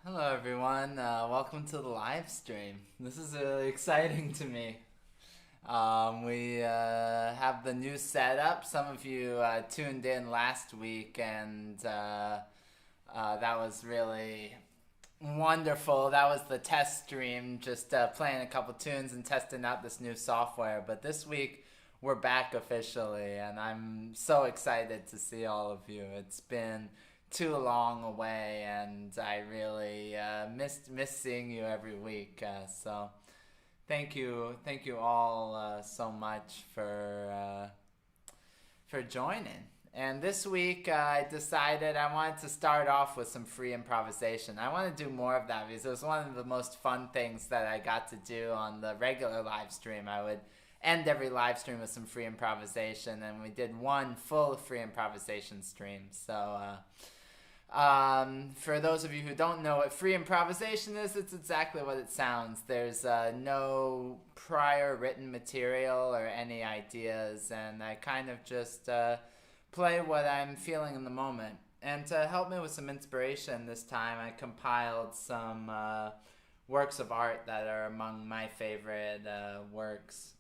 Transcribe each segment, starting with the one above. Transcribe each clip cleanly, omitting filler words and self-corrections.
Hello, everyone. Welcome to the live stream. This is really exciting to me. We have the new setup. Some of you tuned in last week, and that was really wonderful. That was the test stream, just playing a couple tunes and testing out this new software. But this week, we're back officially, and I'm so excited to see all of you. It's been too long away, and I really miss seeing you every week. So thank you all so much for joining. And this week, I decided I wanted to start off with some free improvisation. I want to do more of that because it was one of the most fun things that I got to do on the regular live stream. I would end every live stream with some free improvisation, and we did one full free improvisation stream. So, for those of you who don't know what free improvisation is, it's exactly what it sounds. There's no prior written material or any ideas, and I kind of just play what I'm feeling in the moment. And to help me with some inspiration this time, I compiled some works of art that are among my favorite works.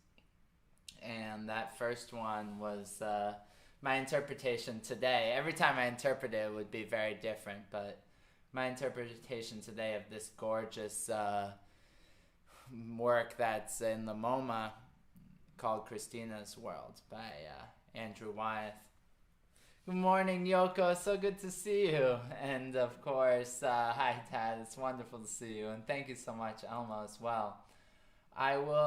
And that first one was my interpretation today. Every time I interpret it, it would be very different, but my interpretation today of this gorgeous work that's in the MoMA called Christina's World by Andrew Wyatt. Good morning, Yoko. So good to see you. And of course, hi, Tad. It's wonderful to see you. And thank you so much, Elmo, as well. I will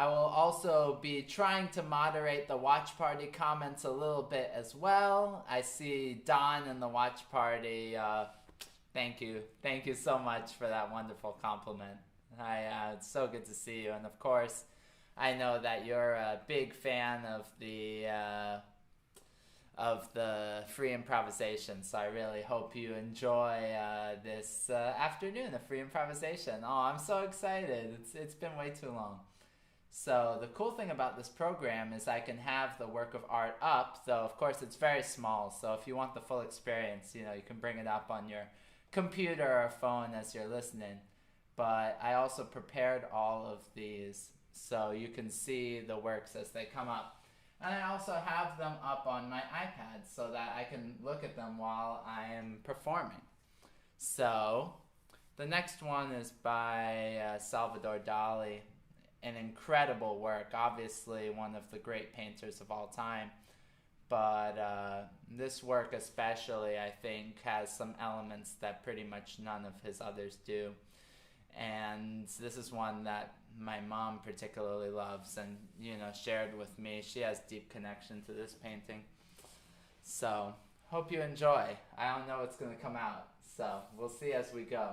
also be trying to moderate the watch party comments a little bit as well. I see Don in the watch party. Thank you. Thank you so much for that wonderful compliment. It's so good to see you. And of course, I know that you're a big fan of the free improvisation, so I really hope you enjoy this afternoon of free improvisation. Oh, I'm so excited. It's been way too long. So the cool thing about this program is I can have the work of art up, though of course it's very small, so if you want the full experience, you can bring it up on your computer or phone as you're listening. But I also prepared all of these so you can see the works as they come up. And I also have them up on my iPad so that I can look at them while I am performing. So the next one is by Salvador Dali. An incredible work, obviously one of the great painters of all time. But this work especially, I think, has some elements that pretty much none of his others do. And this is one that my mom particularly loves and, shared with me. She has deep connection to this painting. So, hope you enjoy. I don't know what's going to come out, so we'll see as we go.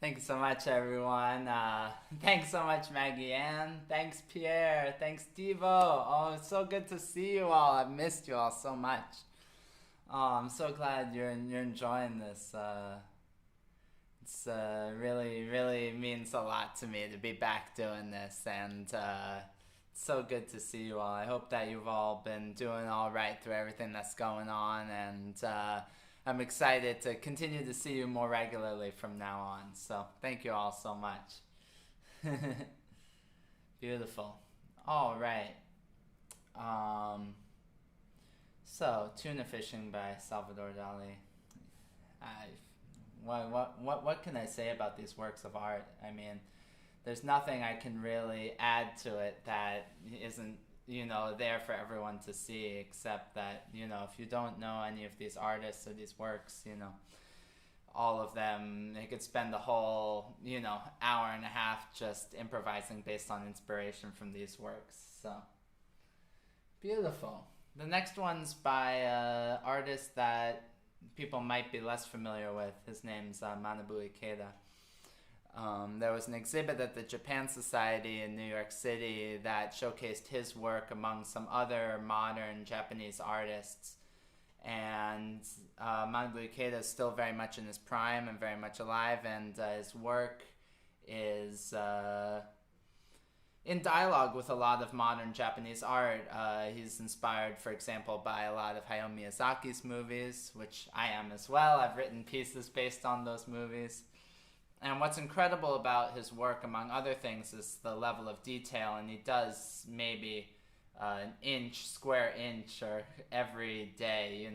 Thank you so much, everyone. Thanks so much, Maggie Ann. Thanks, Pierre. Thanks, Devo. Oh, it's so good to see you all. I've missed you all so much. Oh, I'm so glad you're enjoying this. It's really, really means a lot to me to be back doing this, and it's so good to see you all. I hope that you've all been doing all right through everything that's going on, and I'm excited to continue to see you more regularly from now on. So thank you all so much. Beautiful. All right. Um, so tuna fishing by Salvador Dali. I what can I say about these works of art? I mean, there's nothing I can really add to it that isn't there for everyone to see, except that if you don't know any of these artists or these works, all of them, they could spend the whole hour and a half just improvising based on inspiration from these works. So beautiful. The next one's by an artist that people might be less familiar with. His name's Manabu Ikeda. There was an exhibit at the Japan Society in New York City that showcased his work among some other modern Japanese artists. And Manabu Ikeda is still very much in his prime and very much alive, and his work is in dialogue with a lot of modern Japanese art. He's inspired, for example, by a lot of Hayao Miyazaki's movies, which I am as well. I've written pieces based on those movies. And what's incredible about his work, among other things, is the level of detail, and he does maybe an square inch, or every day,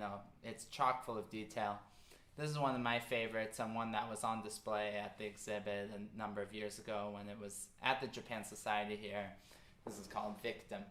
it's chock full of detail. This is one of my favorites, and one that was on display at the exhibit a number of years ago when it was at the Japan Society here. This is called Victim.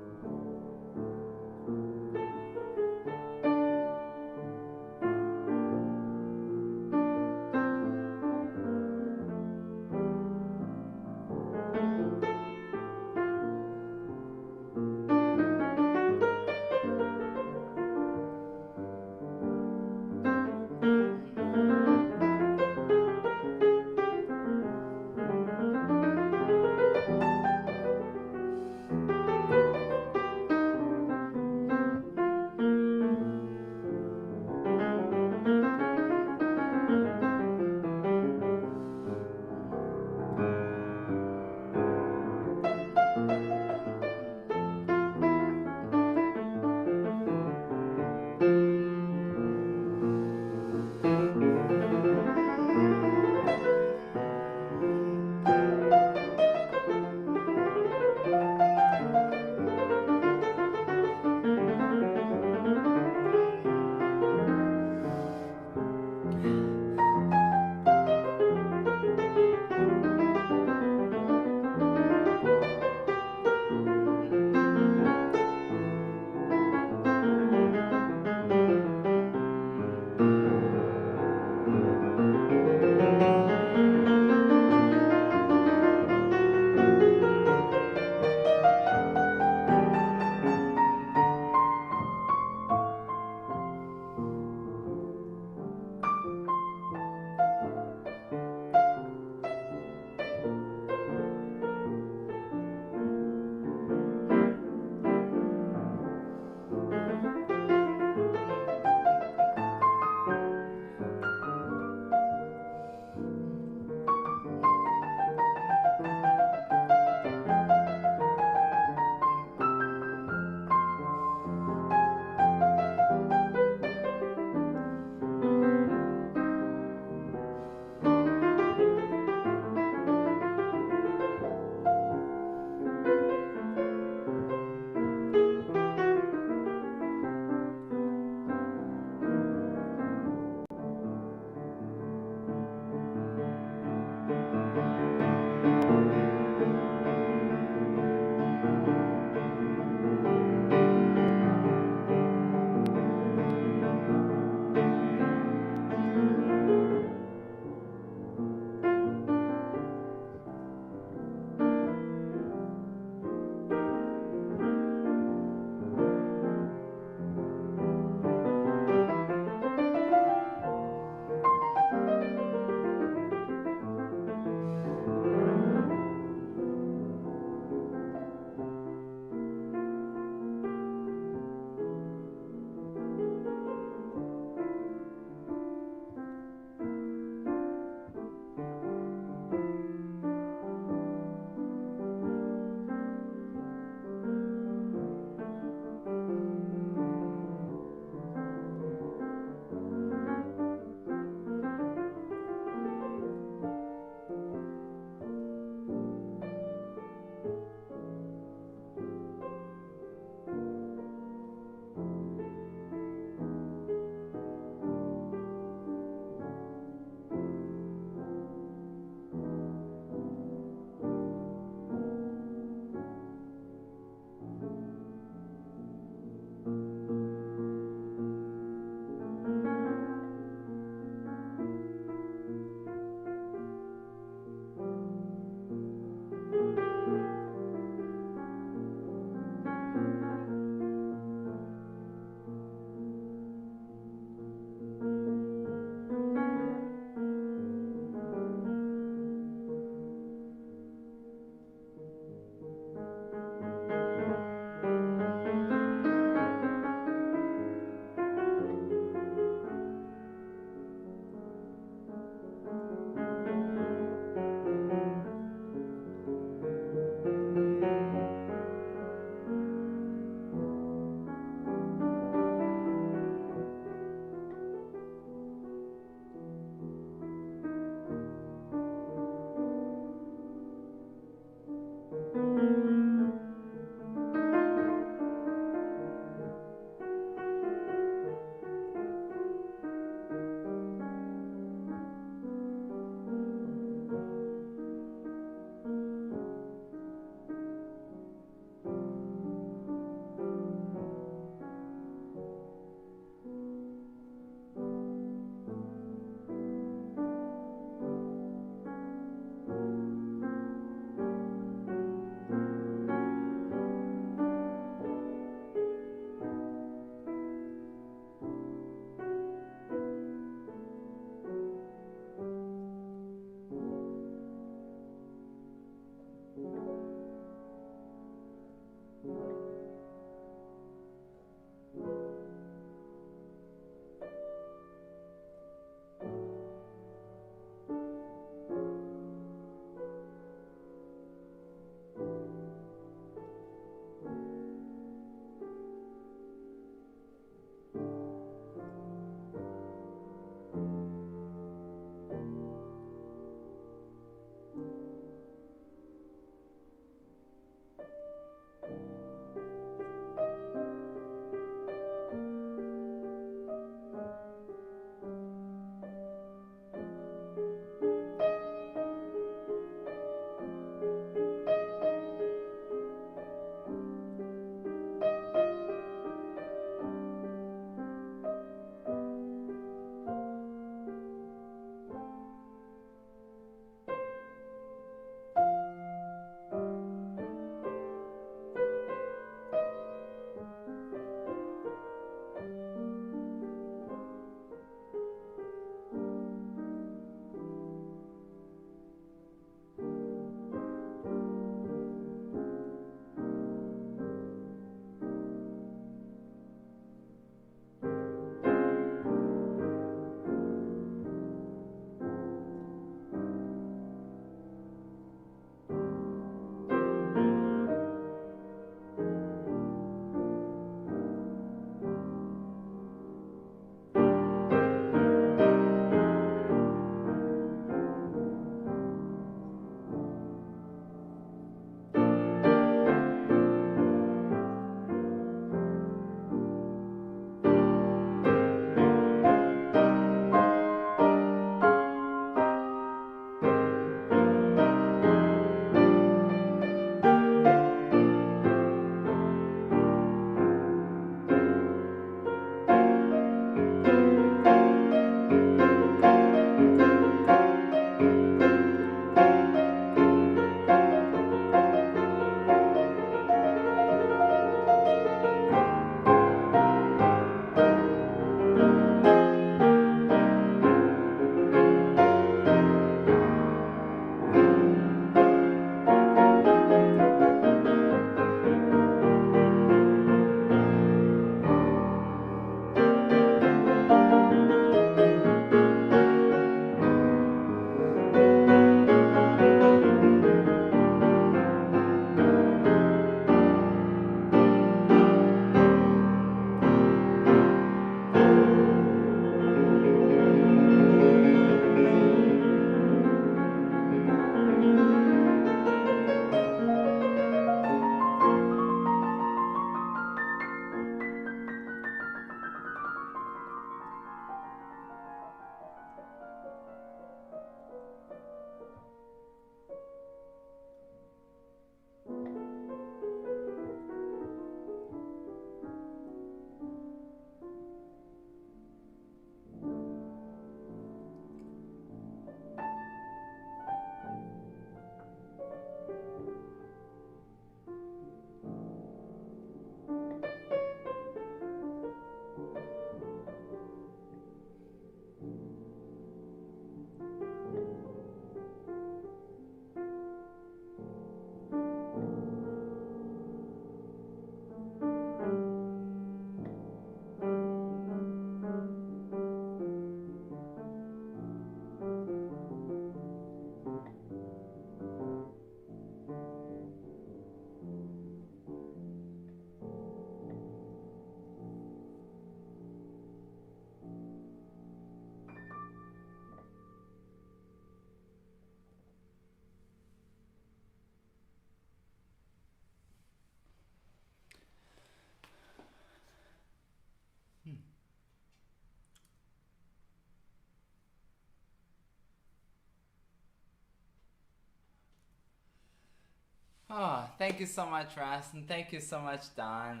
Oh, thank you so much, Ross, and thank you so much, Don.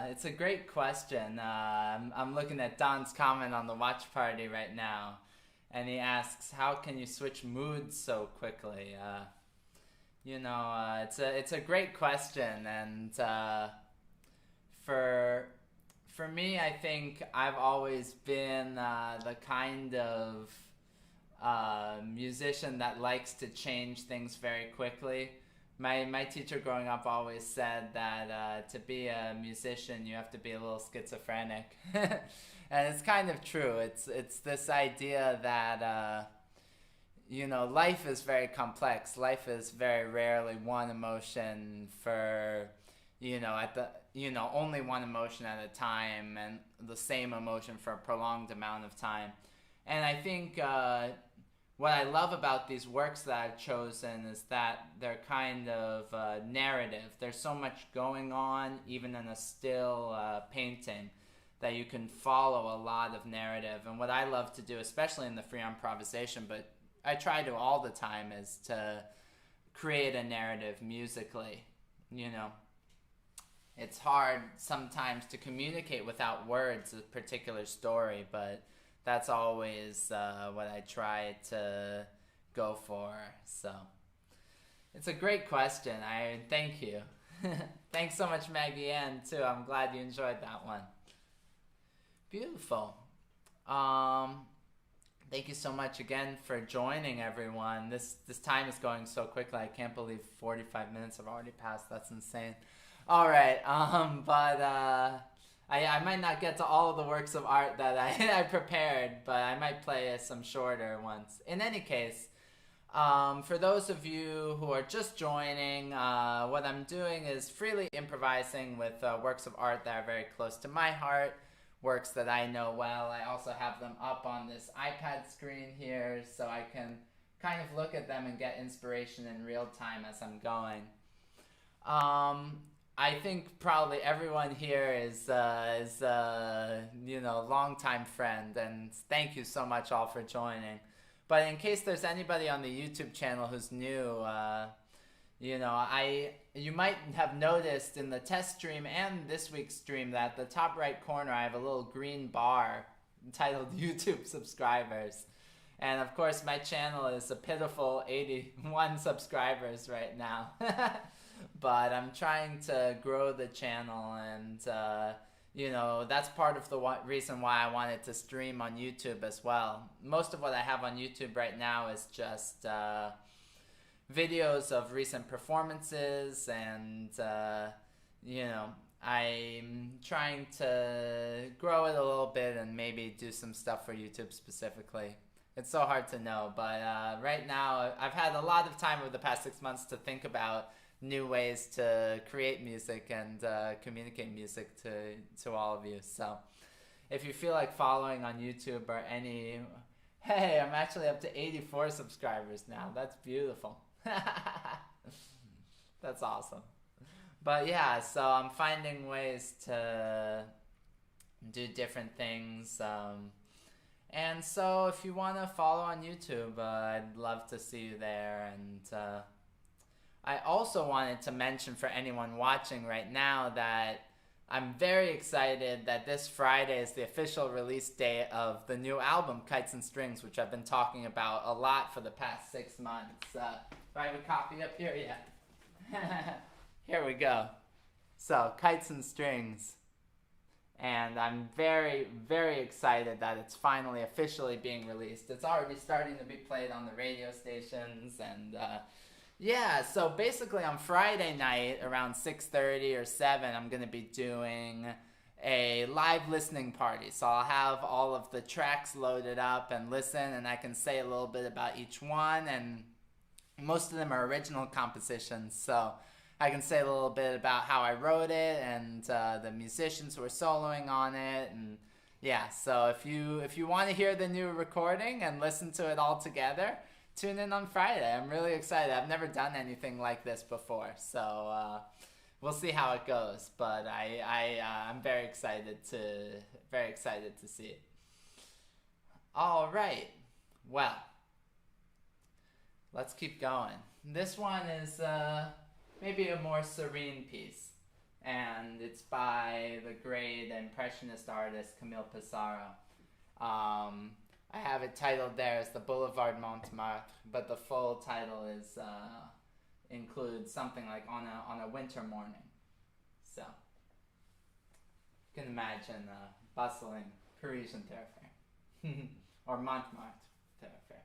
It's a great question. I'm looking at Don's comment on the watch party right now, and he asks, "How can you switch moods so quickly?" It's a great question, and for for me, I think I've always been the kind of musician that likes to change things very quickly. My teacher growing up always said that to be a musician, you have to be a little schizophrenic, and it's kind of true. It's this idea that life is very complex. Life is very rarely one emotion for at the only one emotion at a time, and the same emotion for a prolonged amount of time. And I think what I love about these works that I've chosen is that they're kind of narrative. There's so much going on, even in a still painting, that you can follow a lot of narrative. And what I love to do, especially in the free improvisation, but I try to all the time, is to create a narrative musically. It's hard sometimes to communicate without words a particular story, but that's always what I try to go for. So it's a great question. I thank you. Thanks so much, Maggie Ann, too. I'm glad you enjoyed that one. Beautiful. Thank you so much again for joining, everyone. This time is going so quickly. I can't believe 45 minutes have already passed. That's insane. All right. I might not get to all of the works of art that I prepared, but I might play some shorter ones. In any case, for those of you who are just joining, what I'm doing is freely improvising with works of art that are very close to my heart, works that I know well. I also have them up on this iPad screen here, so I can kind of look at them and get inspiration in real time as I'm going. I think probably everyone here is longtime friend, and thank you so much all for joining. But in case there's anybody on the YouTube channel who's new, you might have noticed in the test stream and this week's stream that at the top right corner I have a little green bar entitled YouTube subscribers. And of course my channel is a pitiful 81 subscribers right now. But I'm trying to grow the channel, and that's part of the reason why I wanted to stream on YouTube as well. Most of what I have on YouTube right now is just videos of recent performances, and I'm trying to grow it a little bit and maybe do some stuff for YouTube specifically. It's so hard to know, but right now I've had a lot of time over the past 6 months to think about new ways to create music and communicate music to all of you. So if you feel like following on YouTube or any... Hey, I'm actually up to 84 subscribers now. That's beautiful. That's awesome. But yeah, so I'm finding ways to do different things. And so if you want to follow on YouTube, I'd love to see you there. And I also wanted to mention for anyone watching right now that I'm very excited that this Friday is the official release date of the new album, Kites and Strings, which I've been talking about a lot for the past 6 months. Do I have a copy up here? Yeah. Here we go. So, Kites and Strings. And I'm very, very excited that it's finally officially being released. It's already starting to be played on the radio stations, and yeah, so basically on Friday night around 6:30 or 7, I'm going to be doing a live listening party. So I'll have all of the tracks loaded up and listen, and I can say a little bit about each one, and most of them are original compositions. So I can say a little bit about how I wrote it and the musicians who are soloing on it. And yeah, so if you want to hear the new recording and listen to it all together, tune in on Friday. I'm really excited. I've never done anything like this before, so we'll see how it goes. But I'm very excited to see it. All right. Well, let's keep going. This one is maybe a more serene piece. And it's by the great impressionist artist Camille Pissarro. I have it titled there as the Boulevard Montmartre, but the full title is includes something like on a winter morning. So you can imagine a bustling Parisian thoroughfare or Montmartre thoroughfare.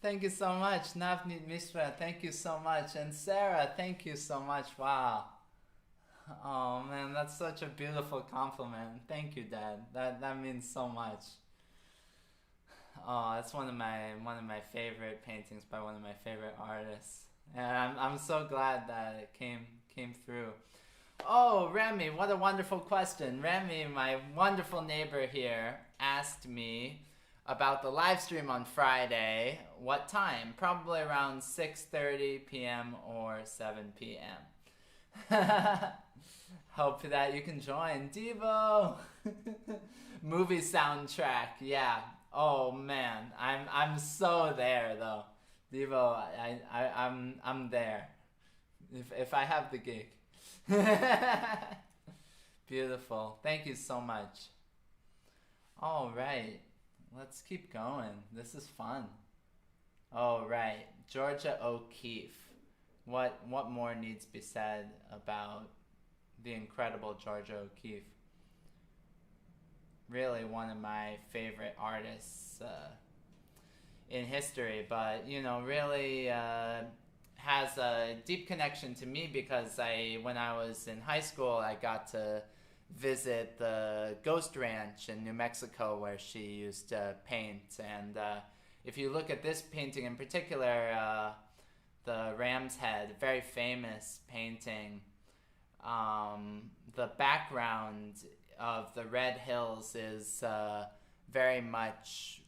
Thank you so much. Navneet Mishra, thank you so much. And Sarah, thank you so much. Wow. Oh man, that's such a beautiful compliment. Thank you, Dad. That means so much. Oh, that's one of my favorite paintings by one of my favorite artists. And I'm so glad that it came through. Oh, Remy, what a wonderful question. Remy, my wonderful neighbor here, asked me about the live stream on Friday. What time? Probably around 6:30 p.m. or 7 p.m. Hope that you can join. Devo! Movie soundtrack, yeah. Oh man, I'm so there though. Devo, I'm there. If I have the gig. Beautiful. Thank you so much. All right. Let's keep going. This is fun. All right. Georgia O'Keeffe. What more needs to be said about the incredible Georgia O'Keeffe? Really one of my favorite artists in history, but really has a deep connection to me because when I was in high school, I got to visit the Ghost Ranch in New Mexico where she used to paint. And if you look at this painting in particular, the Ram's Head, very famous painting, the background of the red hills is very much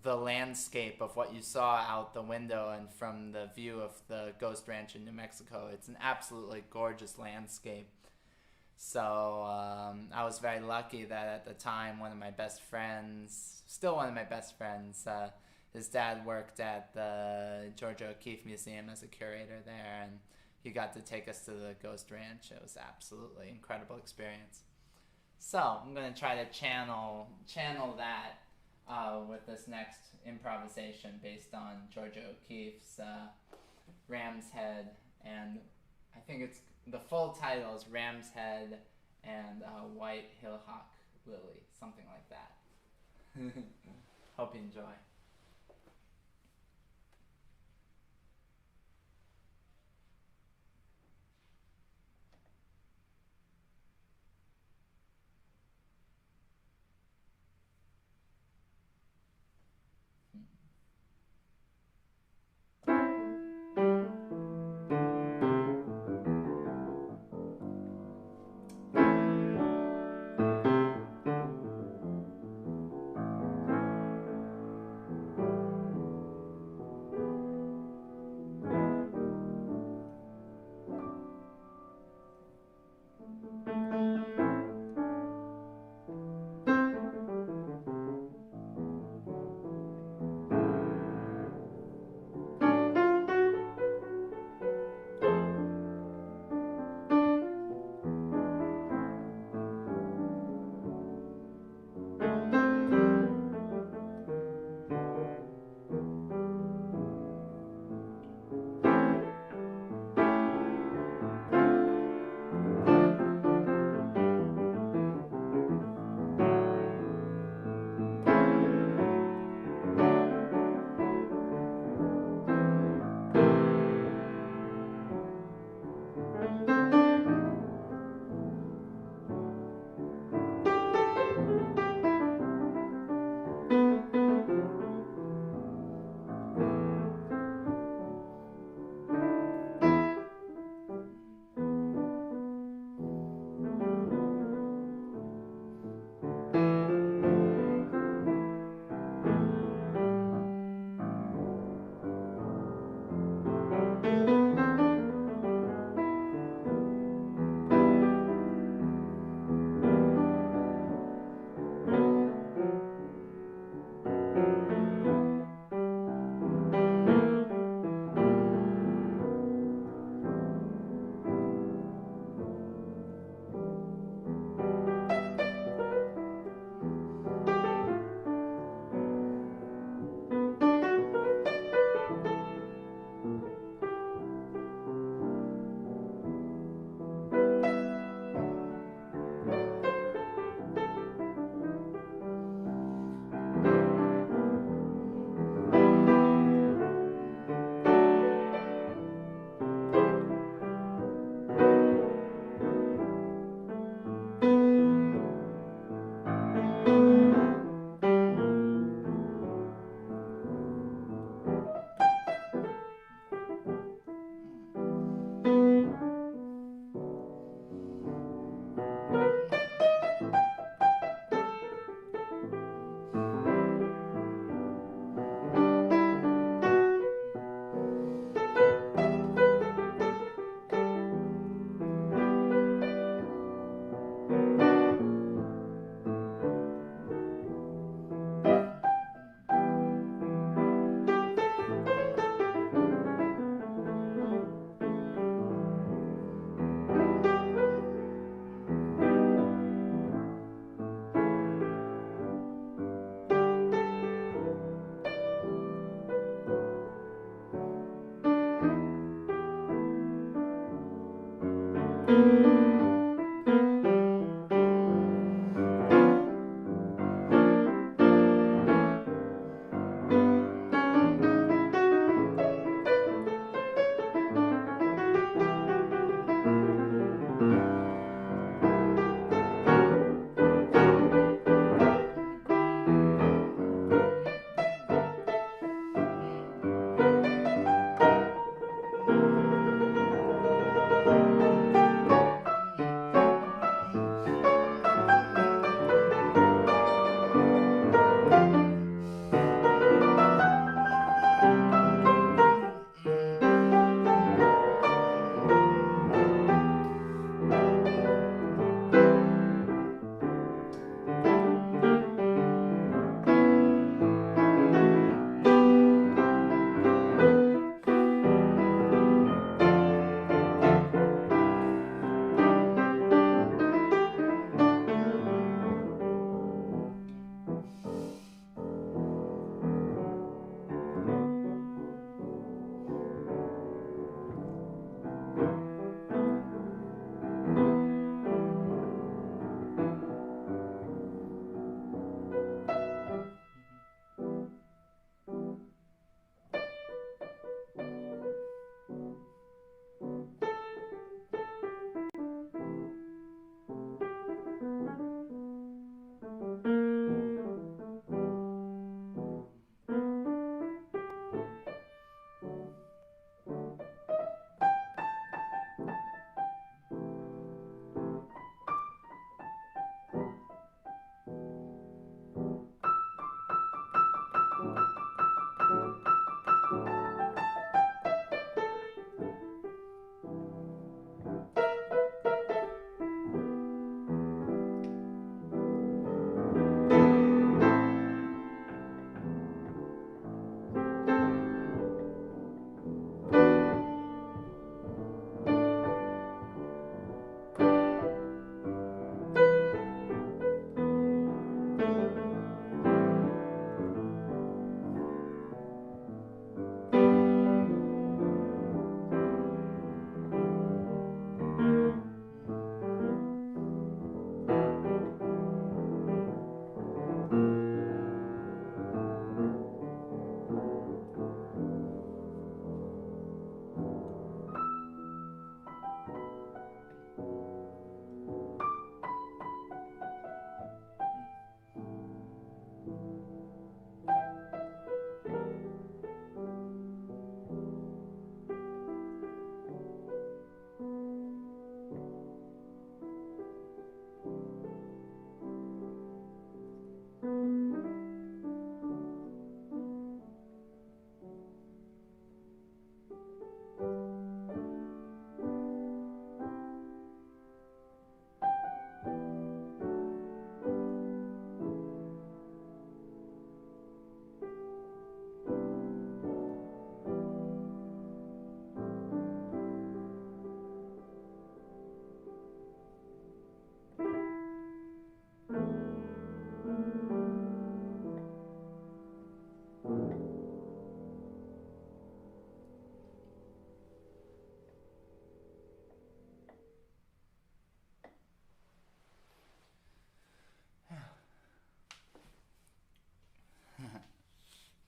the landscape of what you saw out the window and from the view of the Ghost Ranch in New Mexico. It's an absolutely gorgeous landscape. So I was very lucky that at the time one of my best friends, still one of my best friends, his dad worked at the Georgia O'Keeffe Museum as a curator there, and he got to take us to the Ghost Ranch. It was absolutely incredible experience. So I'm going to try to channel that with this next improvisation based on Georgia O'Keeffe's Ram's Head, and I think the full title is Ram's Head and White Hillhawk Lily, something like that. Hope you enjoy.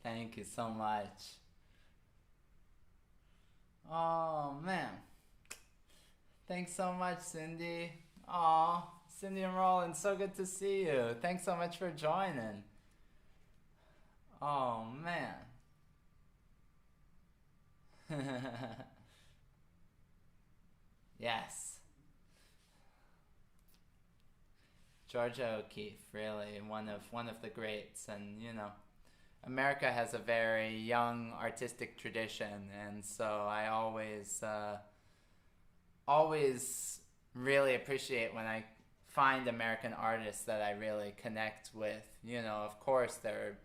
Thank you so much. Oh man, thanks so much, Cindy. Oh, Cindy and Roland, so good to see you. Thanks so much for joining. Oh man. Yes, Georgia O'Keeffe, really one of the greats, and America has a very young artistic tradition, and so I always really appreciate when I find American artists that I really connect with. Of course, there are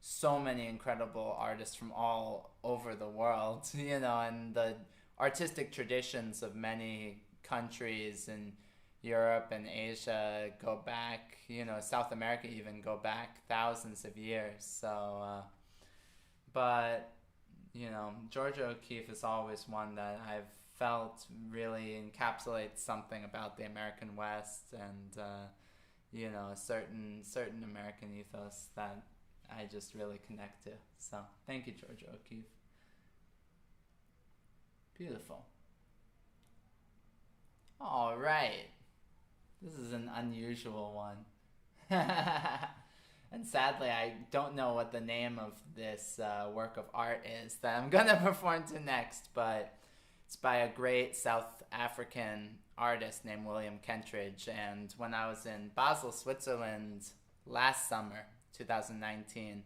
so many incredible artists from all over the world, and the artistic traditions of many countries in Europe and Asia go back, South America even go back thousands of years. But Georgia O'Keeffe is always one that I've felt really encapsulates something about the American West and a certain American ethos that I just really connect to. So thank you, Georgia O'Keeffe. Beautiful. All right. This is an unusual one. And sadly, I don't know what the name of this work of art is that I'm going to perform to next, but it's by a great South African artist named William Kentridge. And when I was in Basel, Switzerland last summer, 2019,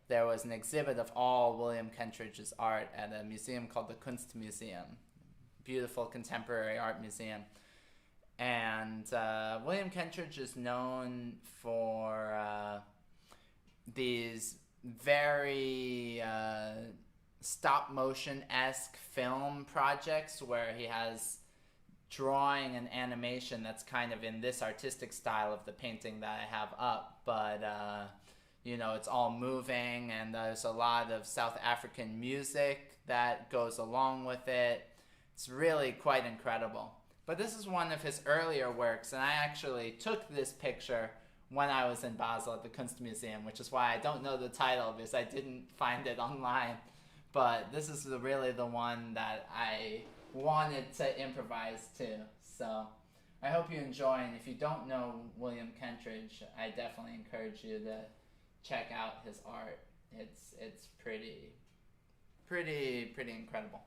there was an exhibit of all William Kentridge's art at a museum called the Kunstmuseum, beautiful contemporary art museum. And William Kentridge is known for these very stop-motion-esque film projects where he has drawing and animation that's kind of in this artistic style of the painting that I have up, but it's all moving, and there's a lot of South African music that goes along with it. It's really quite incredible. But this is one of his earlier works, and I actually took this picture when I was in Basel at the Kunstmuseum, which is why I don't know the title, because I didn't find it online. But this is really the one that I wanted to improvise to. So I hope you enjoy, and if you don't know William Kentridge, I definitely encourage you to check out his art. It's pretty incredible.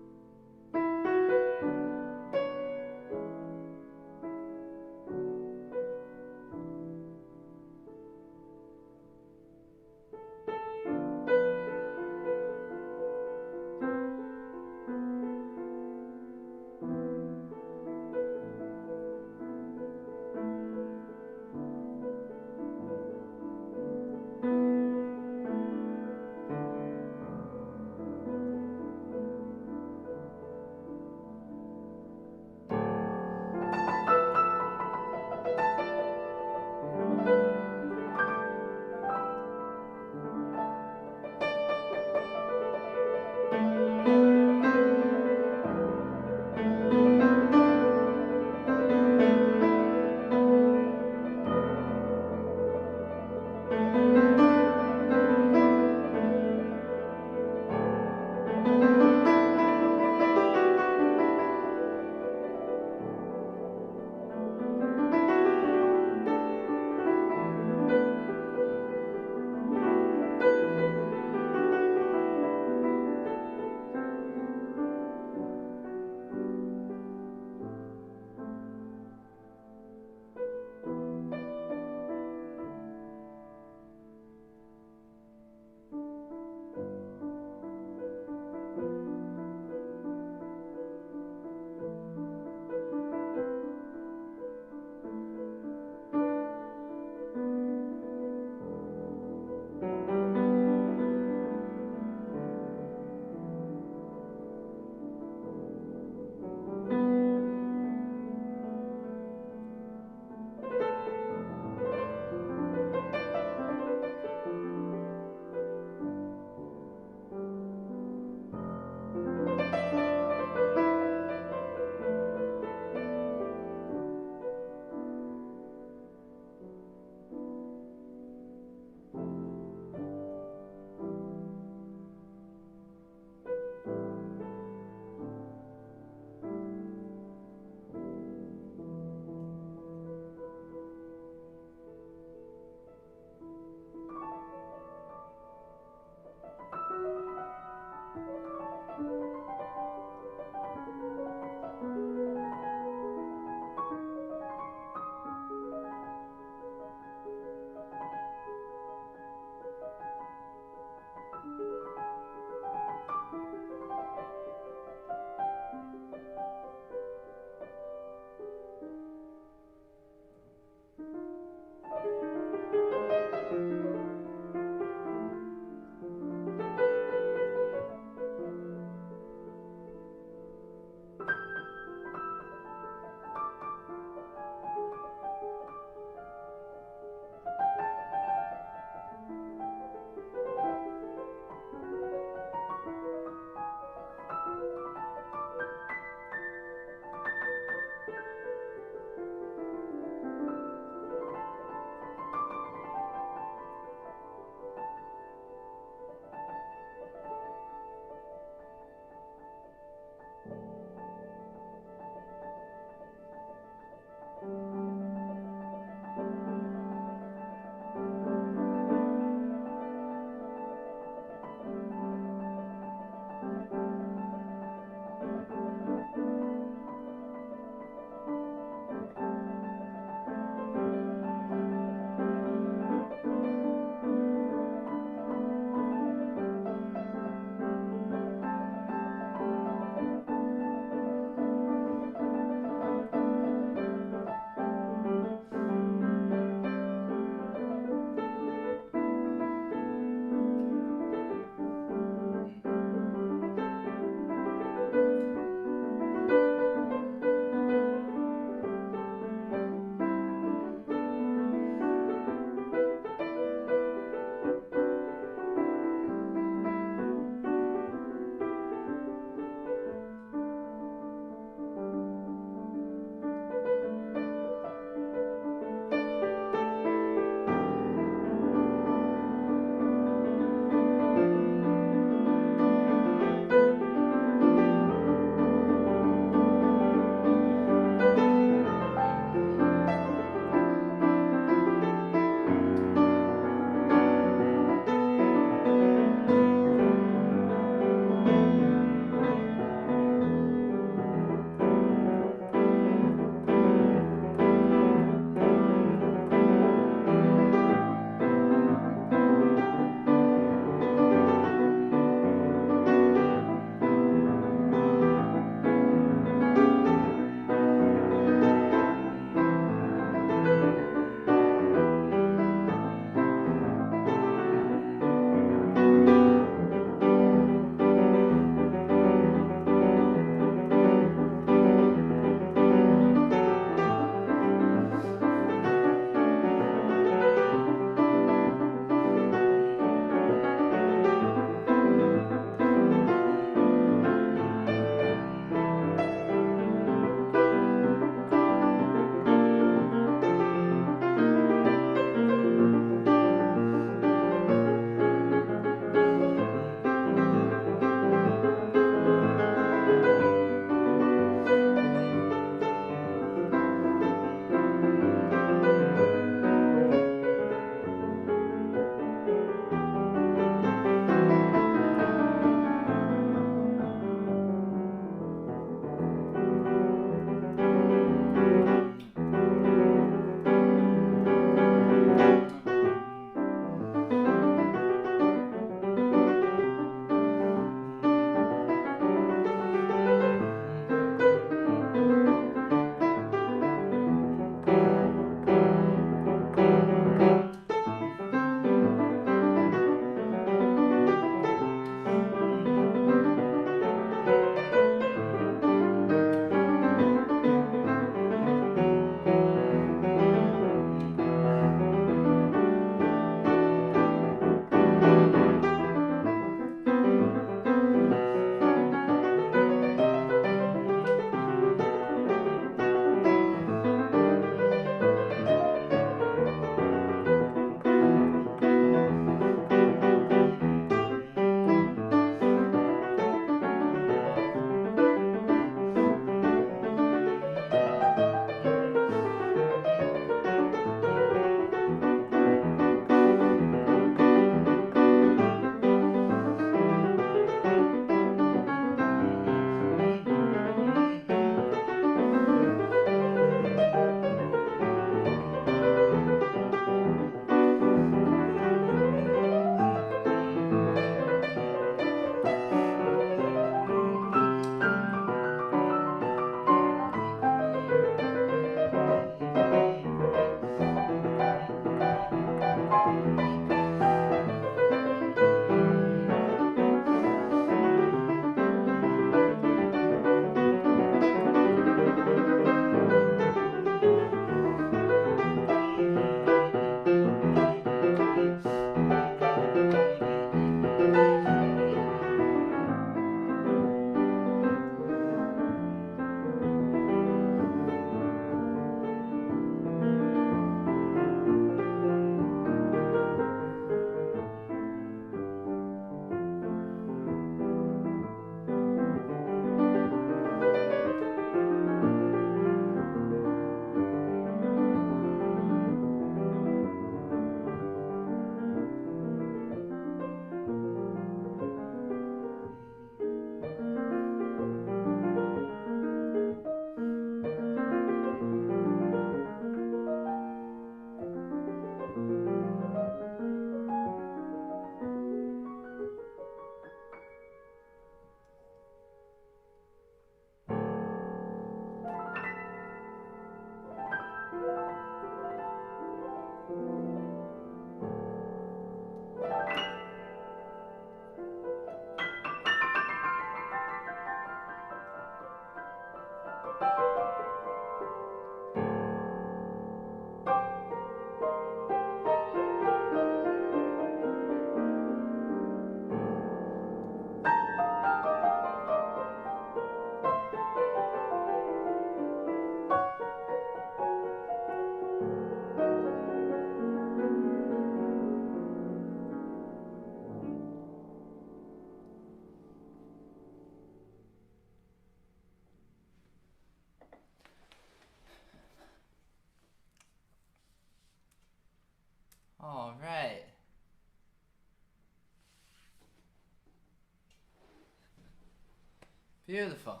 Beautiful.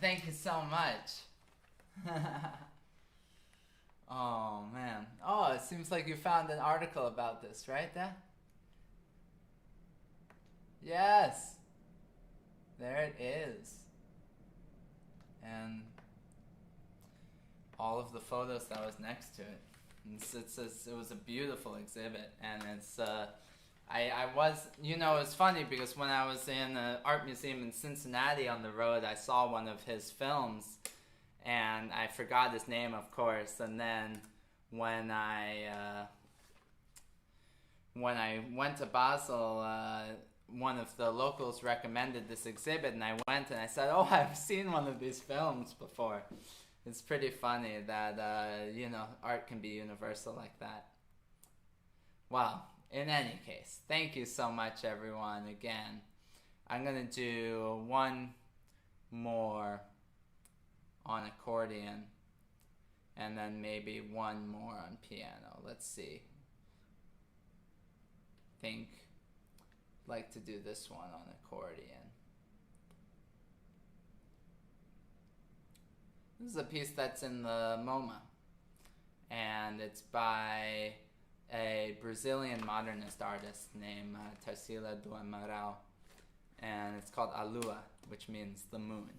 Thank you so much. Oh, man. Oh, it seems like you found an article about this, right, Dad? Yes. There it is. And all of the photos that was next to it. It was a beautiful exhibit, and I was, it was funny because when I was in an art museum in Cincinnati on the road, I saw one of his films, and I forgot his name, of course, and then when I went to Basel, one of the locals recommended this exhibit, and I went and I said, oh, I've seen one of these films before. It's pretty funny that, art can be universal like that. Well, in any case, thank you so much, everyone, again. I'm going to do one more on accordion, and then maybe one more on piano. Let's see. I'd like to do this one on accordion. This is a piece that's in the MoMA, and it's by a Brazilian modernist artist named Tarsila do Amaral, and it's called A Lua, which means the moon.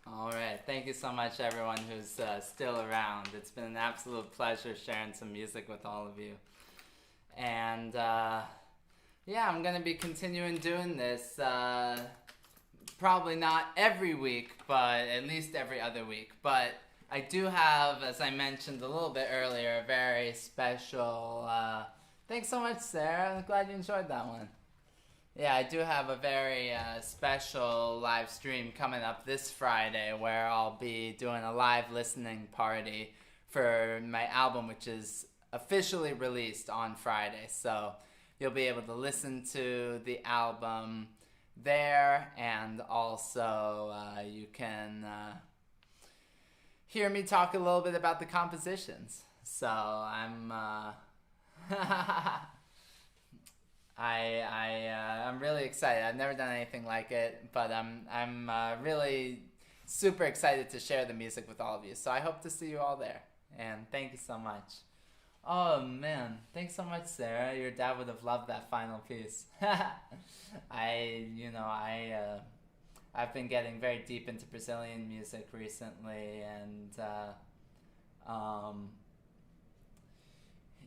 All right. Thank you so much, everyone who's still around. It's been an absolute pleasure sharing some music with all of you. And yeah, I'm going to be continuing doing this. Probably not every week, but at least every other week. But I do have, as I mentioned a little bit earlier, a very special... thanks so much, Sarah. I'm glad you enjoyed that one. Yeah, I do have a very special live stream coming up this Friday where I'll be doing a live listening party for my album, which is officially released on Friday. So you'll be able to listen to the album there, and also you can hear me talk a little bit about the compositions. So I'm... I'm really excited. I've never done anything like it, but I'm really super excited to share the music with all of you. So I hope to see you all there, and thank you so much. Oh man, thanks so much, Sarah. Your dad would have loved that final piece. I've been getting very deep into Brazilian music recently, and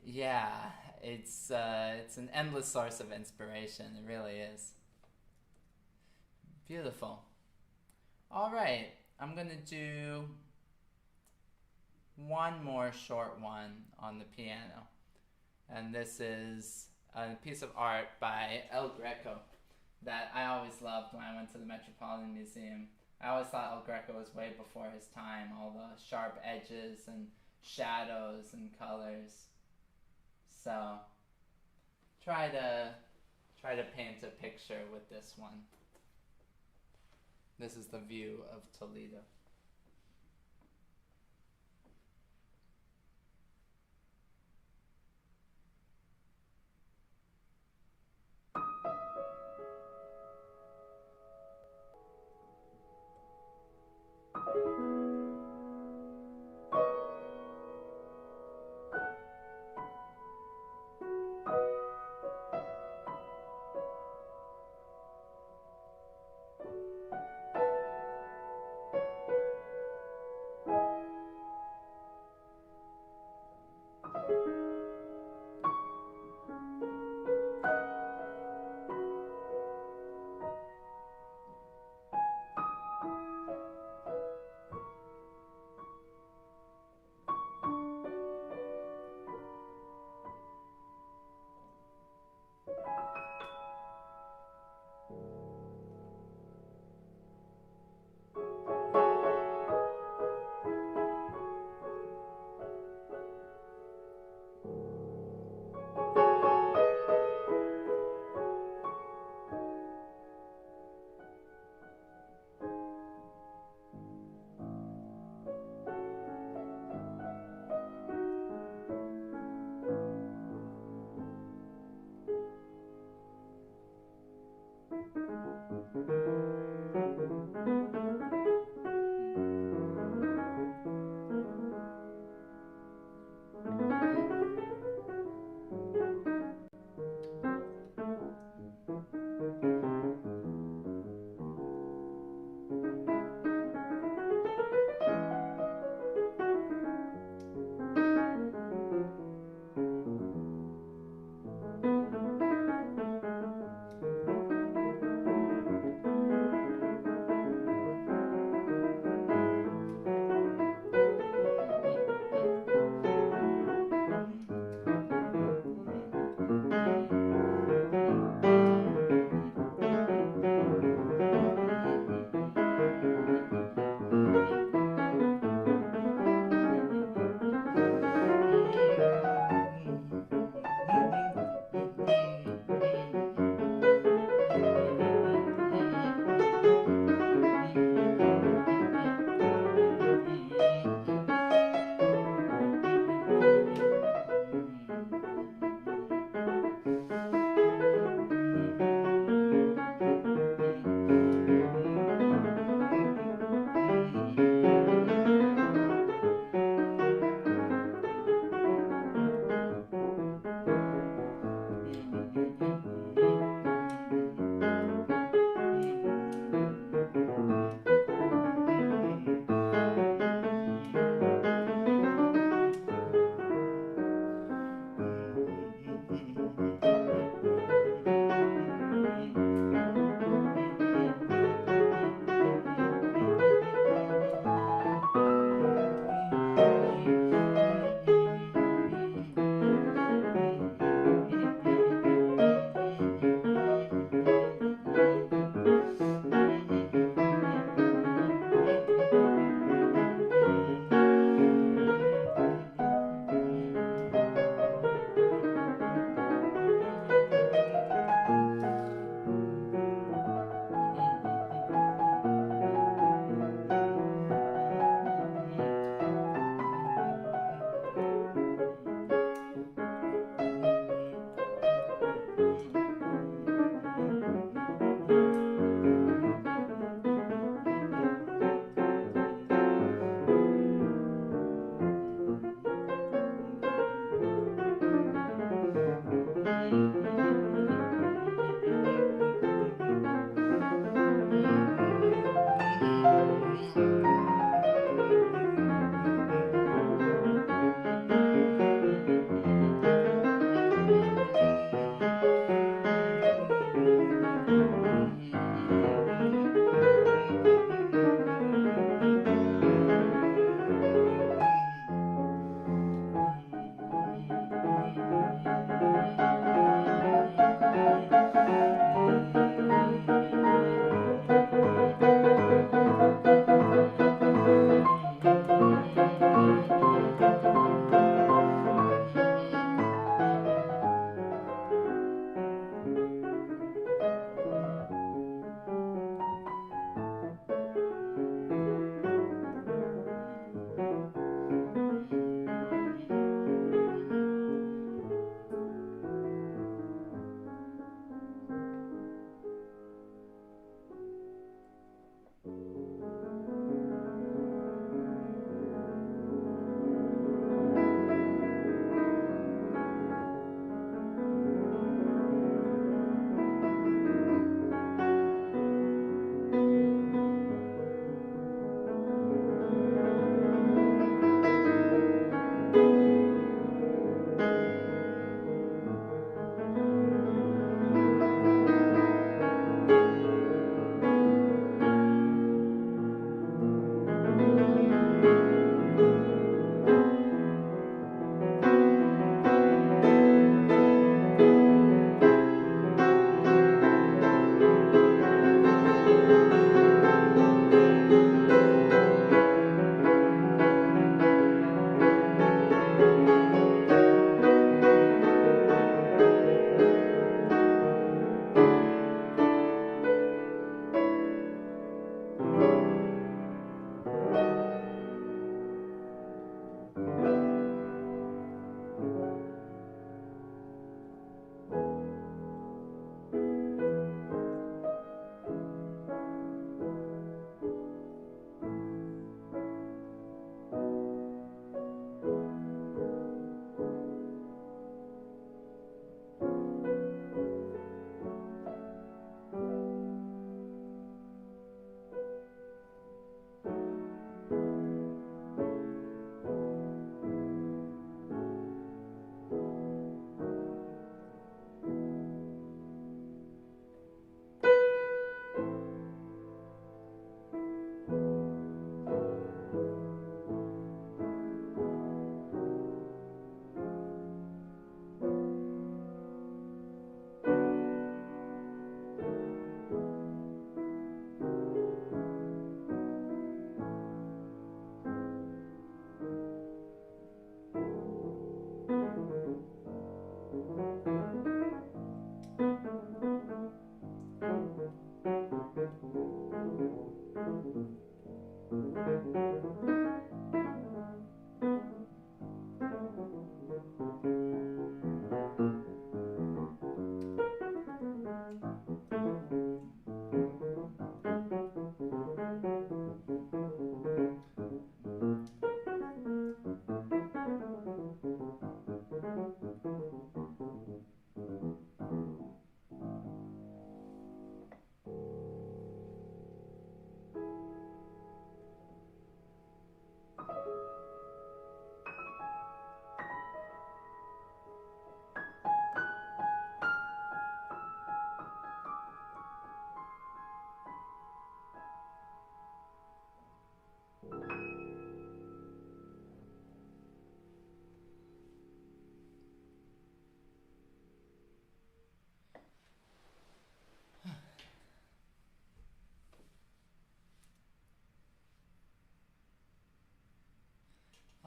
yeah, it's an endless source of inspiration. It really is. Beautiful. All right, I'm gonna do one more short one on the piano, and this is a piece of art by El Greco that I always loved when I went to the Metropolitan Museum. I always thought El Greco was way before his time, all the sharp edges and shadows and colors. So try to paint a picture with this one. This is the view of Toledo.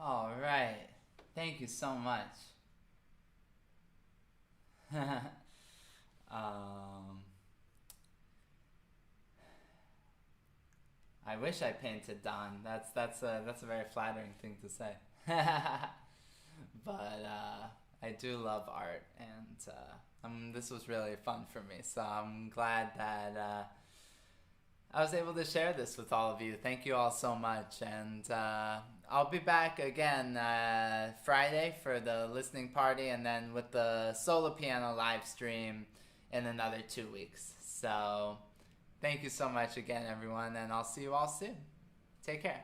All right. Thank you so much. I wish I painted Don. That's a very flattering thing to say. But I do love art, and this was really fun for me. So I'm glad that I was able to share this with all of you. Thank you all so much, and I'll be back again Friday for the listening party, and then with the solo piano live stream in another 2 weeks. So thank you so much again, everyone, and I'll see you all soon. Take care.